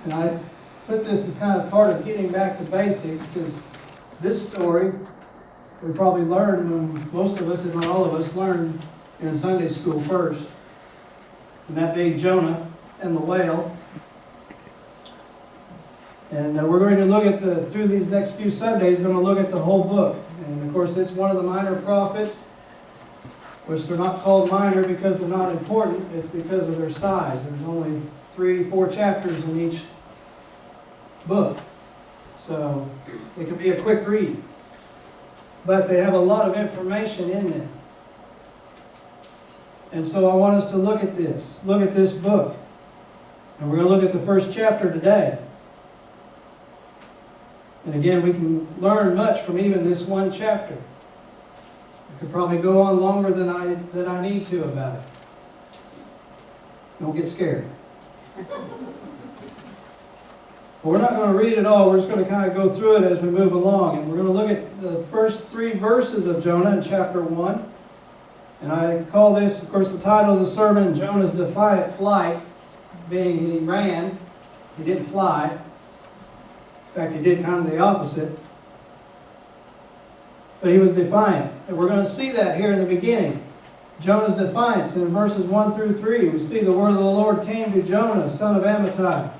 And I put this as kind of part of getting back to basics, because this story we probably learned when most of us, if not all of us, learned in Sunday school first. And that being Jonah and the whale. And we're going to look at through these next few Sundays, we're going to look at the whole book. And of course, it's one of the minor prophets, which they're not called minor because they're not important. It's because of their size. There's only 3-4 chapters in each book. So it can be a quick read. But they have a lot of information in them. And so I want us to look at this book. And we're going to look at the first chapter today. And again, we can learn much from even this one chapter. I could probably go on longer than I need to about it. Don't get scared. But we're not going to read it all. We're just going to kind of go through it as we move along. And we're going to look at the first 3 verses of Jonah in chapter 1. And I call this, of course, the title of the sermon, Jonah's Defiant Flight, being he ran, he didn't fly. In fact, he did kind of the opposite. But he was defiant. And we're going to see that here in the beginning. Jonah's defiance. In verses 1 through 3, we see the word of the Lord came to Jonah, son of Amittai.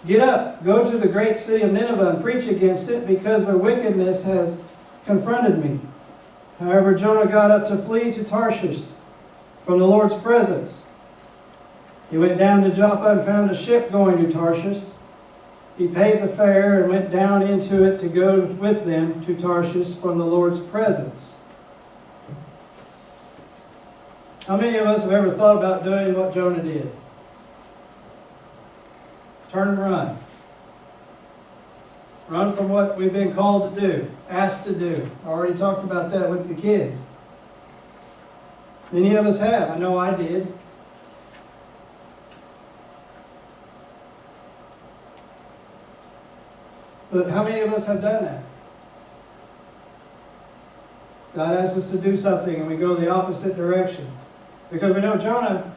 Get up, go to the great city of Nineveh and preach against it, because their wickedness has confronted me. However, Jonah got up to flee to Tarshish from the Lord's presence. He went down to Joppa and found a ship going to Tarshish. He paid the fare and went down into it to go with them to Tarshish from the Lord's presence. How many of us have ever thought about doing what Jonah did? Turn and run. Run from what we've been called to do, asked to do. I already talked about that with the kids. Many of us have. I know I did. But how many of us have done that? God asks us to do something and we go the opposite direction. Because we know Jonah,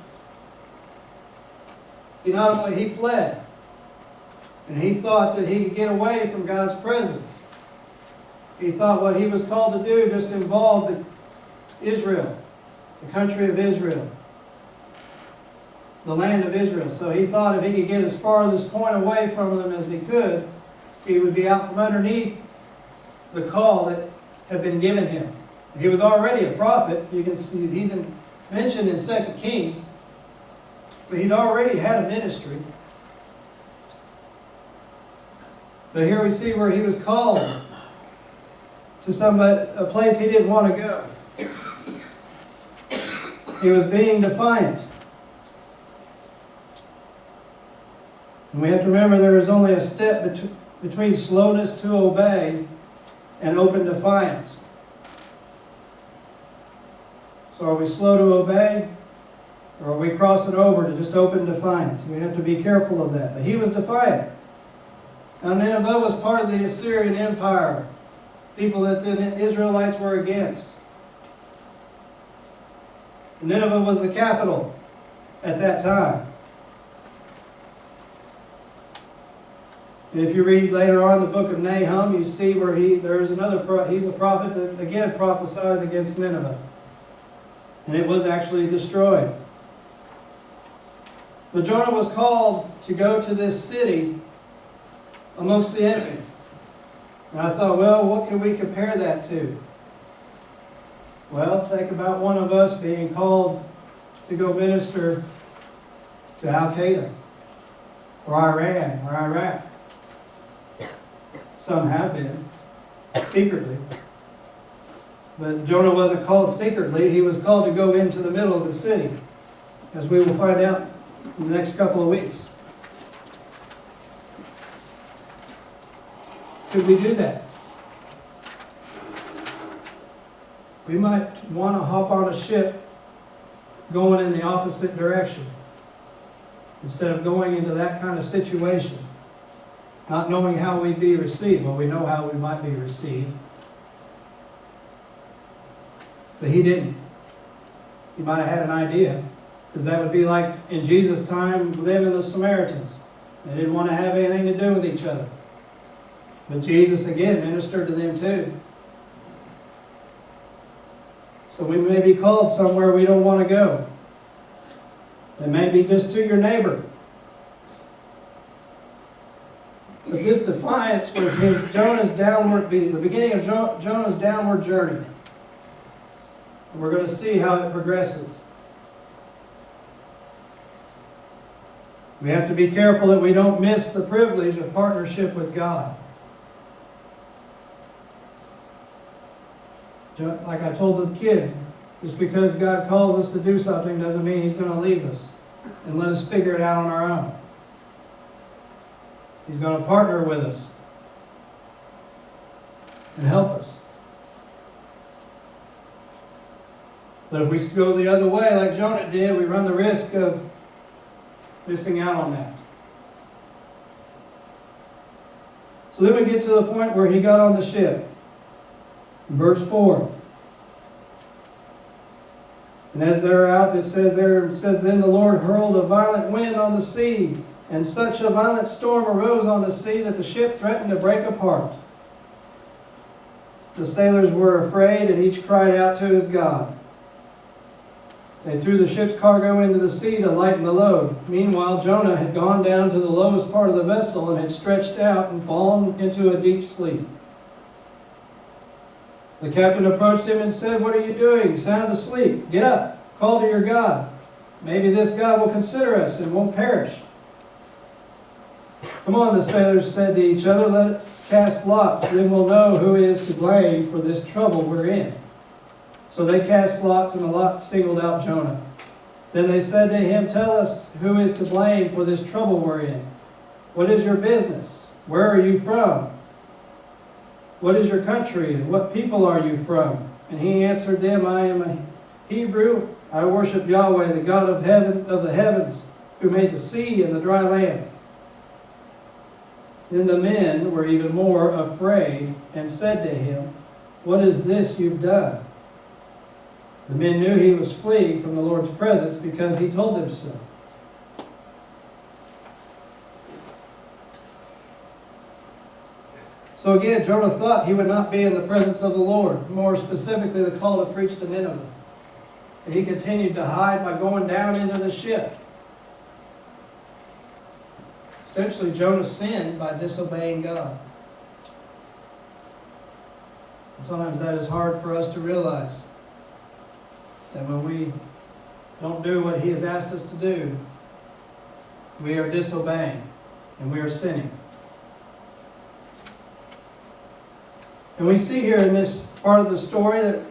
he fled. And he thought that he could get away from God's presence. He thought what he was called to do just involved Israel, the country of Israel, the land of Israel. So he thought if he could get as far as this point away from them as he could, he would be out from underneath the call that had been given him. He was already a prophet. You can see he's mentioned in 2 Kings. So he'd already had a ministry. But here we see where he was called to a place he didn't want to go. He was being defiant. And we have to remember there is only a step between slowness to obey and open defiance. So are we slow to obey? Or are we crossing over to just open defiance? We have to be careful of that. But he was defiant. Now Nineveh was part of the Assyrian Empire, people that the Israelites were against. Nineveh was the capital at that time. And if you read later on the book of Nahum, you see where he's a prophet that again prophesies against Nineveh. And it was actually destroyed. But Jonah was called to go to this city amongst the enemy. And I thought, well, what can we compare that to? Well, think about one of us being called to go minister to Al-Qaeda, or Iran, or Iraq. Some have been, secretly. But Jonah wasn't called secretly. He was called to go into the middle of the city, as we will find out in the next couple of weeks. Could we do that? We might want to hop on a ship going in the opposite direction instead of going into that kind of situation, not knowing how we'd be received. Well, we know how we might be received. But he didn't. He might have had an idea, because that would be like in Jesus' time, them and the Samaritans. They didn't want to have anything to do with each other. But Jesus, again, ministered to them too. So we may be called somewhere we don't want to go. It may be just to your neighbor. But this defiance was the beginning of Jonah's downward journey. And we're going to see how it progresses. We have to be careful that we don't miss the privilege of partnership with God. Like I told the kids, just because God calls us to do something doesn't mean He's going to leave us and let us figure it out on our own. He's going to partner with us and help us. But if we go the other way, like Jonah did, we run the risk of missing out on that. So then we get to the point where he got on the ship. In verse 4. And as they're out, it says, then the Lord hurled a violent wind on the sea, and such a violent storm arose on the sea that the ship threatened to break apart. The sailors were afraid, and each cried out to his God. They threw the ship's cargo into the sea to lighten the load. Meanwhile, Jonah had gone down to the lowest part of the vessel and had stretched out and fallen into a deep sleep. The captain approached him and said, "What are you doing? Sound asleep. Get up. Call to your God. Maybe this God will consider us and won't perish." "Come on," the sailors said to each other, "let's cast lots. Then we'll know who is to blame for this trouble we're in." So they cast lots, and the lot singled out Jonah. Then they said to him, "Tell us who is to blame for this trouble we're in. What is your business? Where are you from? What is your country, and what people are you from?" And he answered them, "I am a Hebrew. I worship Yahweh, the God of the heavens, who made the sea and the dry land." Then the men were even more afraid and said to him, "What is this you've done?" The men knew he was fleeing from the Lord's presence because he told them so. So again, Jonah thought he would not be in the presence of the Lord, more specifically the call to preach to Nineveh. And he continued to hide by going down into the ship. Essentially, Jonah sinned by disobeying God. Sometimes that is hard for us to realize, that when we don't do what He has asked us to do, we are disobeying and we are sinning. And we see here in this part of the story that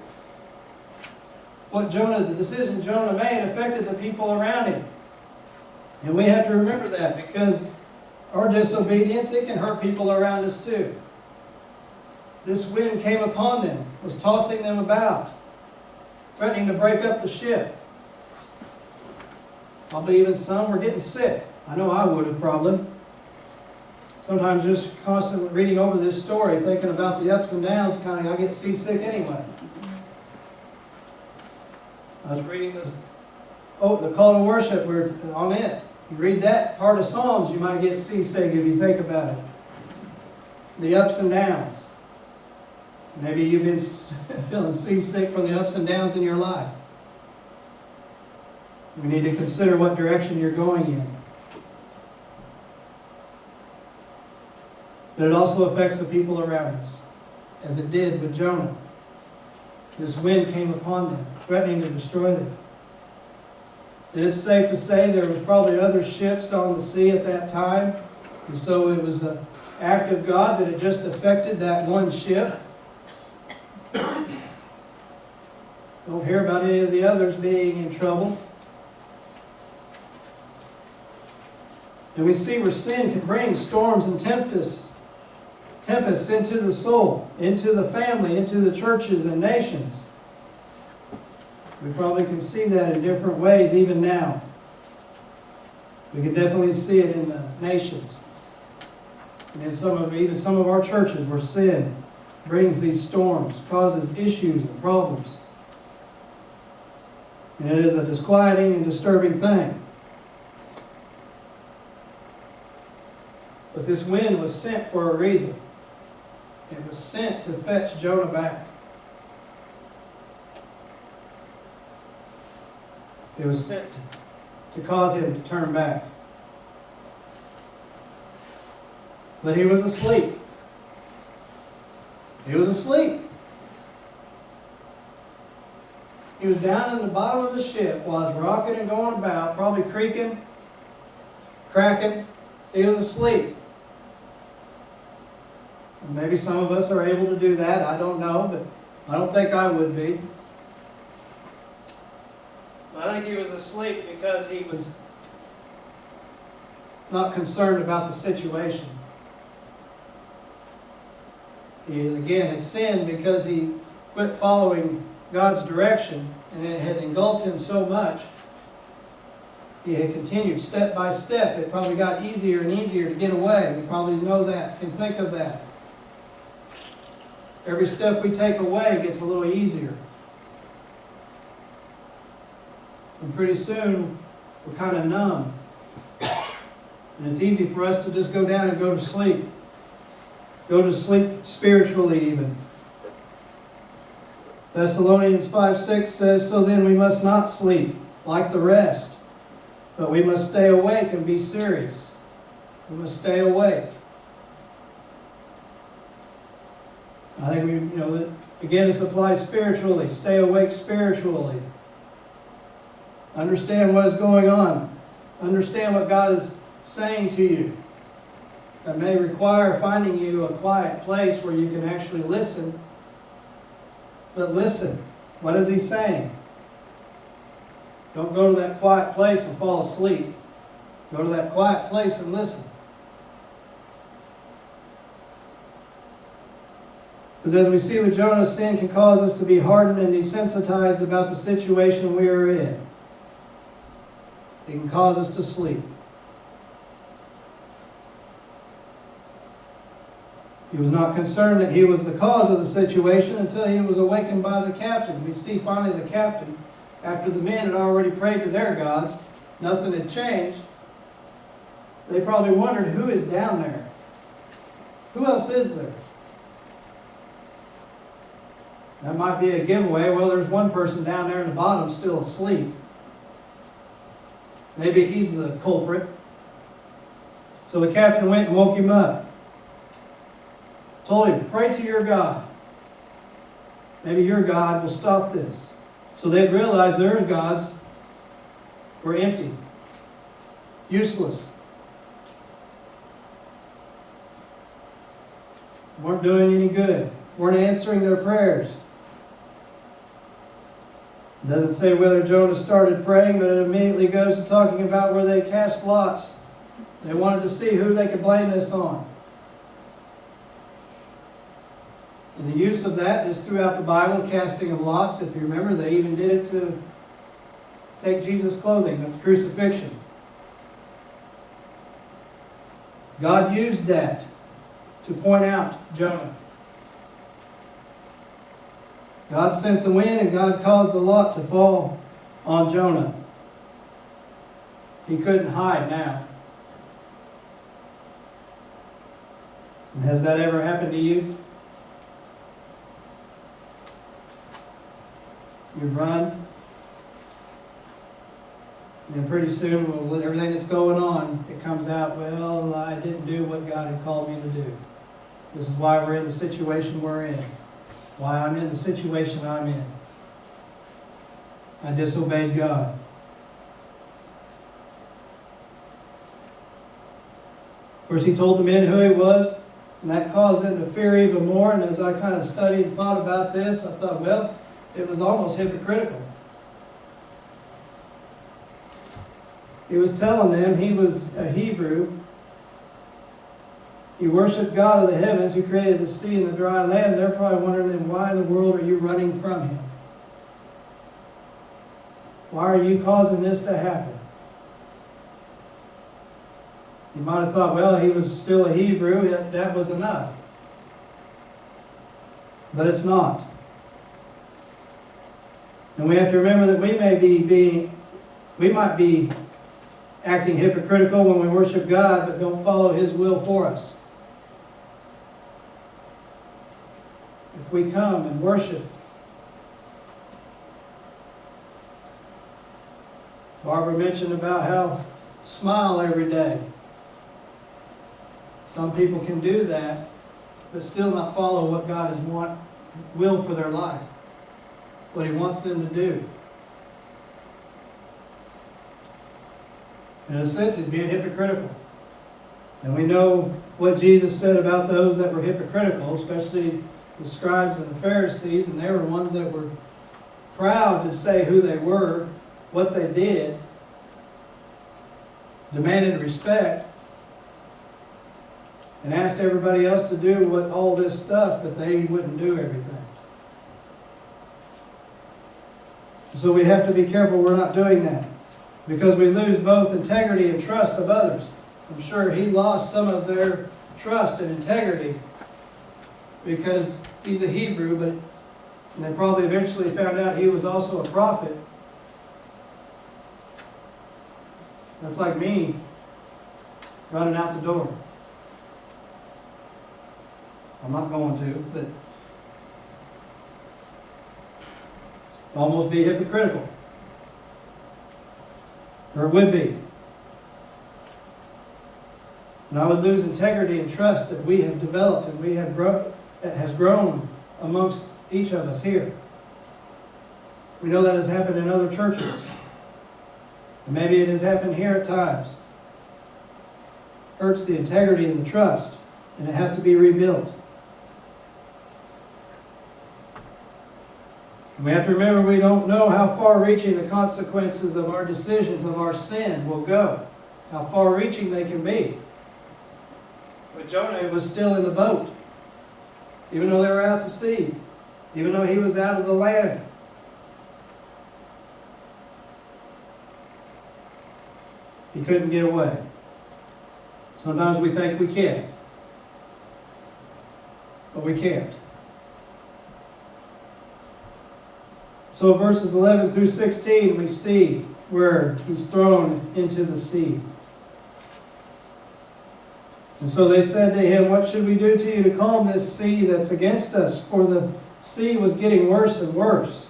the decision Jonah made affected the people around him. And we have to remember that, because our disobedience, it can hurt people around us too. This wind came upon them, was tossing them about, threatening to break up the ship. Probably even some were getting sick. I know I would have probably. Sometimes just constantly reading over this story, thinking about the ups and downs, I get seasick anyway. I was reading the call to worship, we're on it. You read that part of Psalms, you might get seasick if you think about it. The ups and downs. Maybe you've been feeling seasick from the ups and downs in your life. We need to consider what direction you're going in. But it also affects the people around us, as it did with Jonah. This wind came upon them, threatening to destroy them. And it's safe to say there was probably other ships on the sea at that time. And so it was an act of God that had just affected that one ship. Don't hear about any of the others being in trouble. And we see where sin can bring storms and tempests into the soul, into the family, into the churches and nations. We probably can see that in different ways even now. We can definitely see it in the nations. And in some of our churches where sin brings these storms, causes issues and problems. And it is a disquieting and disturbing thing. But this wind was sent for a reason. It was sent to fetch Jonah back. It was sent to cause him to turn back. But he was asleep. He was asleep. He was down in the bottom of the ship while it's rocking and going about, probably creaking, cracking. He was asleep. And maybe some of us are able to do that. I don't know, but I don't think I would be. I think he was asleep because he was not concerned about the situation. He, again, had sinned because he quit following God's direction, and it had engulfed him so much. He had continued step by step. It probably got easier and easier to get away. We probably know that, can think of that. Every step we take away gets a little easier. And pretty soon, we're kind of numb. And it's easy for us to just go down and go to sleep. Go to sleep spiritually even. Thessalonians 5:6 says, "So then we must not sleep like the rest, but we must stay awake and be serious." We must stay awake. I think that again, this applies spiritually. Stay awake spiritually. Understand what is going on. Understand what God is saying to you. That may require finding you a quiet place where you can actually listen. But listen, what is He saying? Don't go to that quiet place and fall asleep. Go to that quiet place and listen. Because as we see with Jonah, sin can cause us to be hardened and desensitized about the situation we are in. It can cause us to sleep. He was not concerned that he was the cause of the situation until he was awakened by the captain. We see finally the captain, after the men had already prayed to their gods, nothing had changed. They probably wondered, who is down there? Who else is there? That might be a giveaway. Well, there's one person down there in the bottom still asleep. Maybe he's the culprit. So the captain went and woke him up. Told him, pray to your God. Maybe your God will stop this. So they'd realize their gods were empty, useless, weren't doing any good, weren't answering their prayers. It doesn't say whether Jonah started praying, but it immediately goes to talking about where they cast lots. They wanted to see who they could blame this on. And the use of that is throughout the Bible, casting of lots. If you remember, they even did it to take Jesus' clothing at the crucifixion. God used that to point out Jonah. God sent the wind and God caused the lot to fall on Jonah. He couldn't hide now. And has that ever happened to you? You run, and pretty soon, with everything that's going on, it comes out, well, I didn't do what God had called me to do. This is why we're in the situation we're in. Why I'm in the situation I'm in. I disobeyed God. Of course, he told the men who he was, and that caused them to fear even more. And as I kind of studied and thought about this, I thought, well, it was almost hypocritical. He was telling them he was a Hebrew. He worshiped God of the heavens who created the sea and the dry land. They're probably wondering, why in the world are you running from Him? Why are you causing this to happen? You might have thought, well, he was still a Hebrew. That was enough. But it's not. And we have to remember that we might be acting hypocritical when we worship God but don't follow His will for us. If we come and worship, Barbara mentioned about how smile every day. Some people can do that, but still not follow what God has will for their life, what He wants them to do. In a sense, He's being hypocritical. And we know what Jesus said about those that were hypocritical, especially the scribes and the Pharisees, and they were ones that were proud to say who they were, what they did, demanded respect, and asked everybody else to do all this stuff, but they wouldn't do everything. So we have to be careful we're not doing that, because we lose both integrity and trust of others. I'm sure he lost some of their trust and integrity because he's a Hebrew, and they probably eventually found out he was also a prophet. That's like me running out the door. I'm not going to, but almost be hypocritical. Or it would be. And I would lose integrity and trust that we have developed and that has grown amongst each of us here. We know that has happened in other churches. And maybe it has happened here at times. Hurts the integrity and the trust, and it has to be rebuilt. And we have to remember we don't know how far-reaching the consequences of our decisions, of our sin, will go. How far-reaching they can be. But Jonah was still in the boat. Even though they were out to sea. Even though he was out of the land. He couldn't get away. Sometimes we think we can. But we can't. So verses 11 through 16 we see where he's thrown into the sea. And so they said to him, "What should we do to you to calm this sea that's against us?" For the sea was getting worse and worse.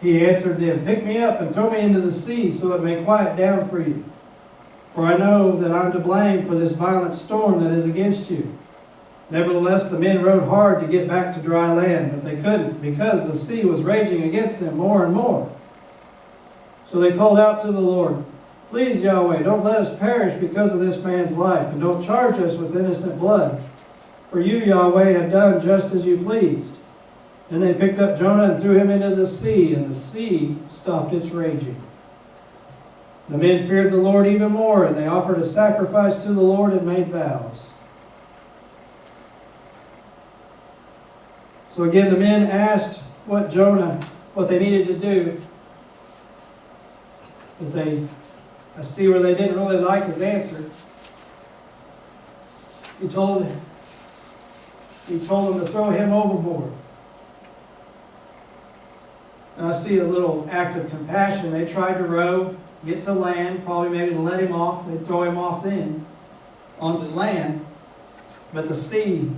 He answered them, "Pick me up and throw me into the sea, so it may quiet down for you. For I know that I'm to blame for this violent storm that is against you." Nevertheless, the men rowed hard to get back to dry land, but they couldn't, because the sea was raging against them more and more. So they called out to the Lord, "Please, Yahweh, don't let us perish because of this man's life, and don't charge us with innocent blood. For you, Yahweh, have done just as you pleased." Then they picked up Jonah and threw him into the sea, and the sea stopped its raging. The men feared the Lord even more, and they offered a sacrifice to the Lord and made vows. So again, the men asked what they needed to do. But I see where they didn't really like his answer. He told them to throw him overboard. And I see a little act of compassion. They tried to row, get to land, probably maybe to let him off. They'd throw him off then onto land. But the sea,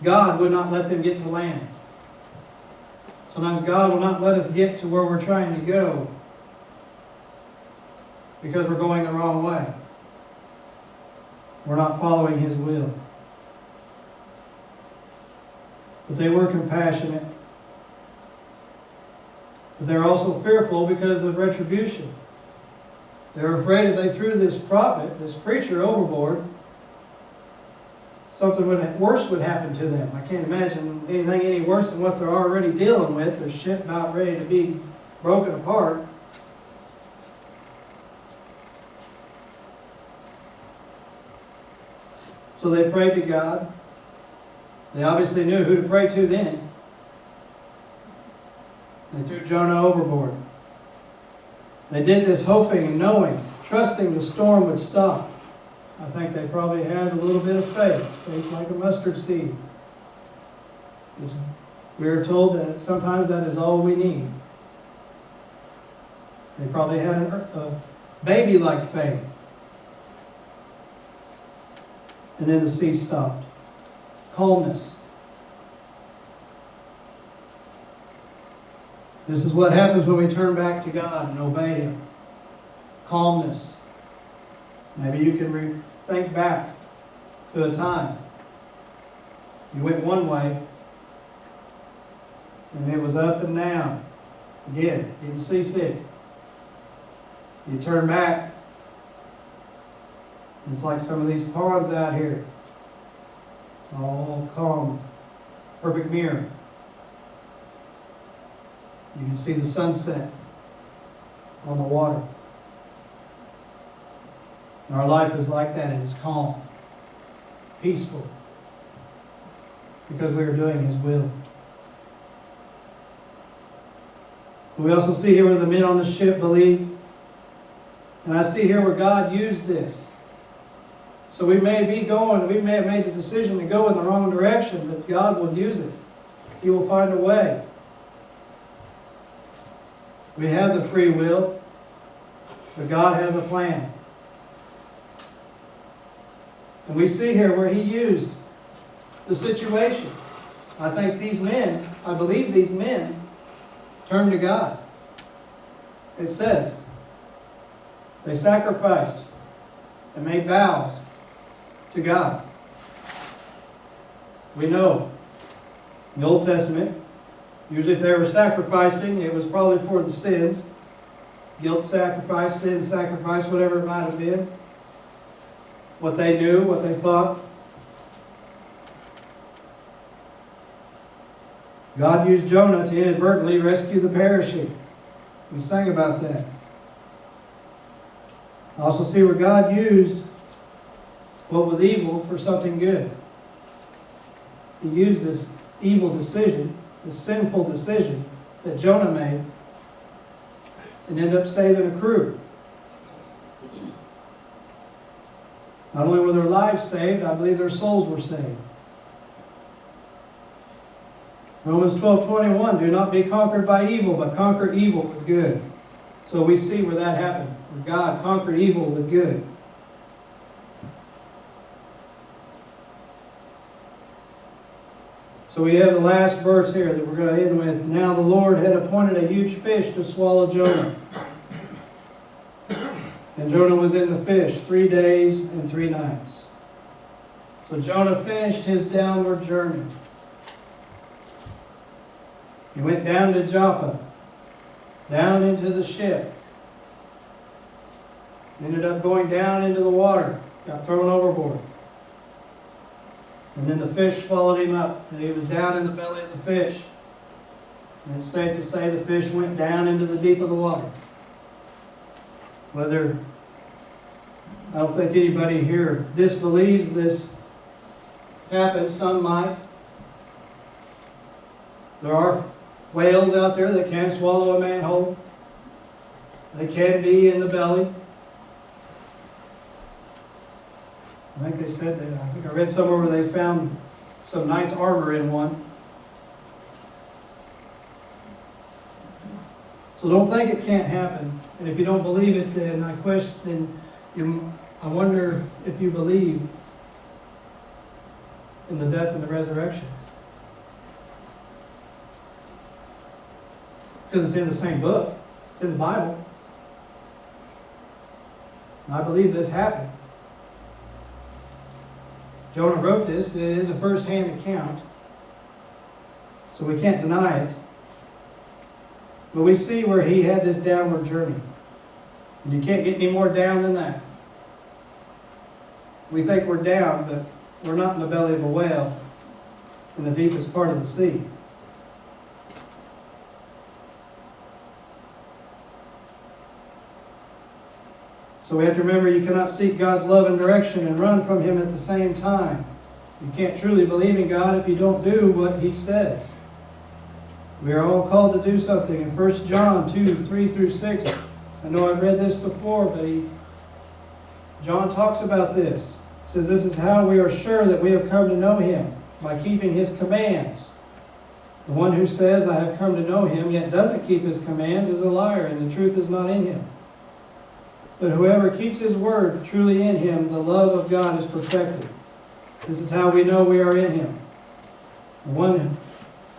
God would not let them get to land. Sometimes God will not let us get to where we're trying to go because we're going the wrong way. We're not following His will. But they were compassionate. But they were also fearful because of retribution. They were afraid if they threw this prophet, this preacher, overboard, something worse would happen to them. I can't imagine anything any worse than what they're already dealing with. Their ship about ready to be broken apart. So they prayed to God. They obviously knew who to pray to then. They threw Jonah overboard. They did this hoping and knowing, trusting the storm would stop. I think they probably had a little bit of faith like a mustard seed. We are told that sometimes that is all we need. They probably had baby-like faith. And then the sea stopped. Calmness. This is what happens when we turn back to God and obey Him. Calmness. Maybe you can think back to a time you went one way and it was up and down. Again, getting seasick. You turn back, and it's like some of these ponds out here. All calm. Perfect mirror. You can see the sunset on the water. And our life is like that. It is calm, peaceful, because we are doing His will. We also see here where the men on the ship believed. And I see here where God used this. So we may have made the decision to go in the wrong direction, but God will use it. He will find a way. We have the free will, but God has a plan. And we see here where He used the situation. I believe these men turned to God. It says they sacrificed and made vows to God. We know in the Old Testament, usually if they were sacrificing, it was probably for the sins. Guilt sacrifice, sin sacrifice, whatever it might have been. What they knew, what they thought. God used Jonah to inadvertently rescue the perishing. We sang about that. I also see where God used what was evil for something good. He used this evil decision, this sinful decision that Jonah made, and ended up saving a crew. Not only were their lives saved, I believe their souls were saved. Romans 12:21, do not be conquered by evil, but conquer evil with good. So we see where that happened, where God conquered evil with good. So we have the last verse here that we're going to end with. Now the Lord had appointed a huge fish to swallow Jonah. And Jonah was in the fish 3 days and 3 nights. So Jonah finished his downward journey. He went down to Joppa, down into the ship. Ended up going down into the water, got thrown overboard. And then the fish swallowed him up, and he was down in the belly of the fish. And it's safe to say the fish went down into the deep of the water. I don't think anybody here disbelieves this happened. Some might. There are whales out there that can swallow a man whole. They can be in the belly. I think they said that. I think I read somewhere where they found some knight's armor in one. So don't think it can't happen. And if you don't believe it, then I wonder if you believe in the death and the resurrection. Because it's in the same book. It's in the Bible. And I believe this happened. Jonah wrote this. It is a first-hand account. So we can't deny it. But we see where he had this downward journey. And you can't get any more down than that. We think we're down, but we're not in the belly of a whale in the deepest part of the sea. So we have to remember you cannot seek God's love and direction and run from Him at the same time. You can't truly believe in God if you don't do what He says. We are all called to do something. In 1 John 2:3-6, I know I've read this before, but John talks about this. He says, this is how we are sure that we have come to know Him, by keeping His commands. The one who says, I have come to know Him, yet doesn't keep His commands, is a liar, and the truth is not in him. But whoever keeps his word truly in him, the love of God is perfected. This is how we know we are in him. The one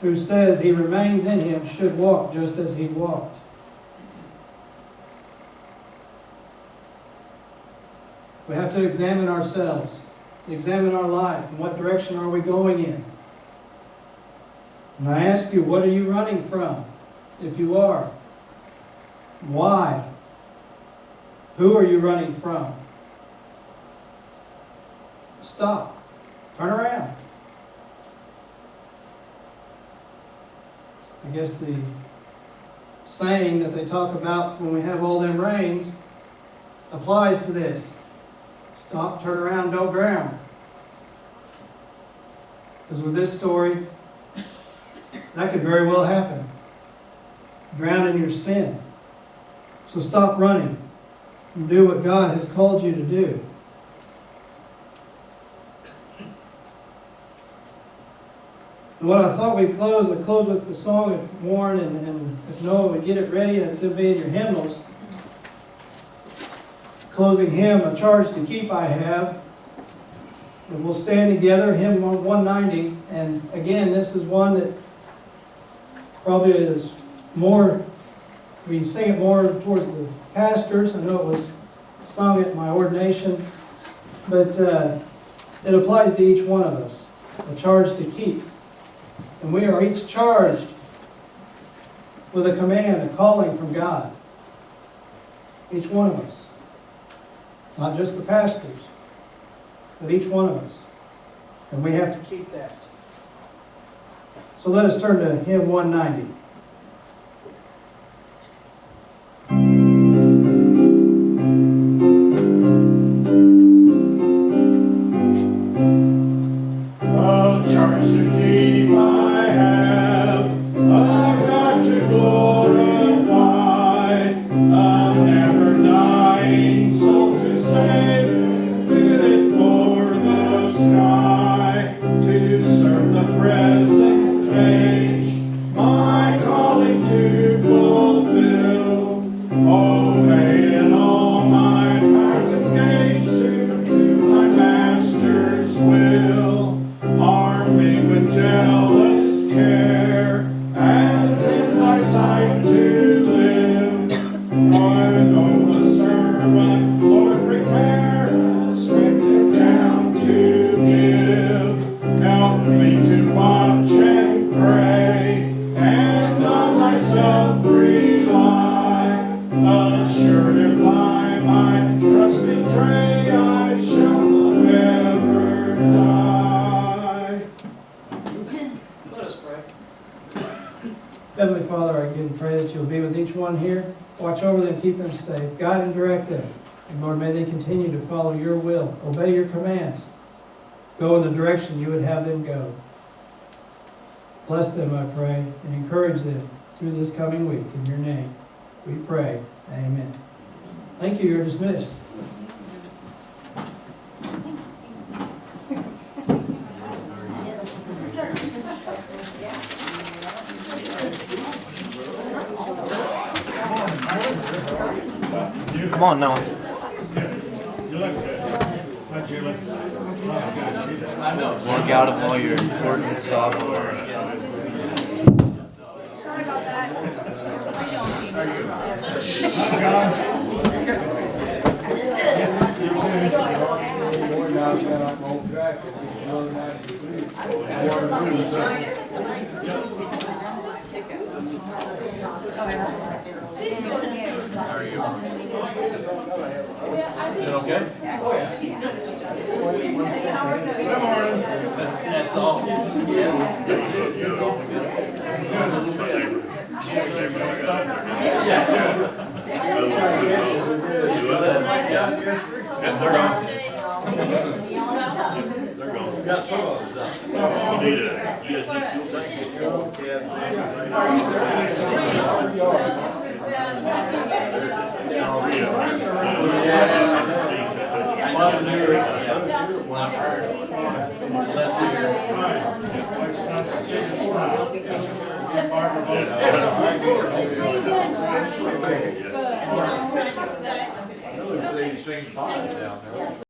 who says he remains in him should walk just as he walked. We have to examine ourselves, examine our life, and what direction are we going in. And I ask you, what are you running from? If you are, why? Who are you running from? Stop. Turn around. I guess the saying that they talk about when we have all them rains applies to this. Stop, turn around, don't drown. Because with this story, that could very well happen. Drown in your sin. So stop running and do what God has called you to do. And what I thought we'd close with the song if Warren and if Noah would get it ready, and it'll be in your hymnals. Closing hymn, A Charge to Keep I Have. And we'll stand together, hymn 190. And again, this is one that probably is more, we sing it more towards the pastors. I know it was sung at my ordination, but it applies to each one of us. A charge to keep. And we are each charged with a command, a calling from God. Each one of us. Not just the pastors, but each one of us. And we have to keep that. So let us turn to hymn 190. Heavenly Father, I give and pray that you'll be with each one here. Watch over them, keep them safe. Guide and direct them. And Lord, may they continue to follow your will, obey your commands, go in the direction you would have them go. Bless them, I pray, and encourage them through this coming week. In your name, we pray. Amen. Thank you. You're dismissed. Come on now. Work out of all your important software. Sorry about that. How are you? Is it okay? That's all. Yes. That's it. It's all good. They're gone. They're gone. We got some of them. You need a same time down there.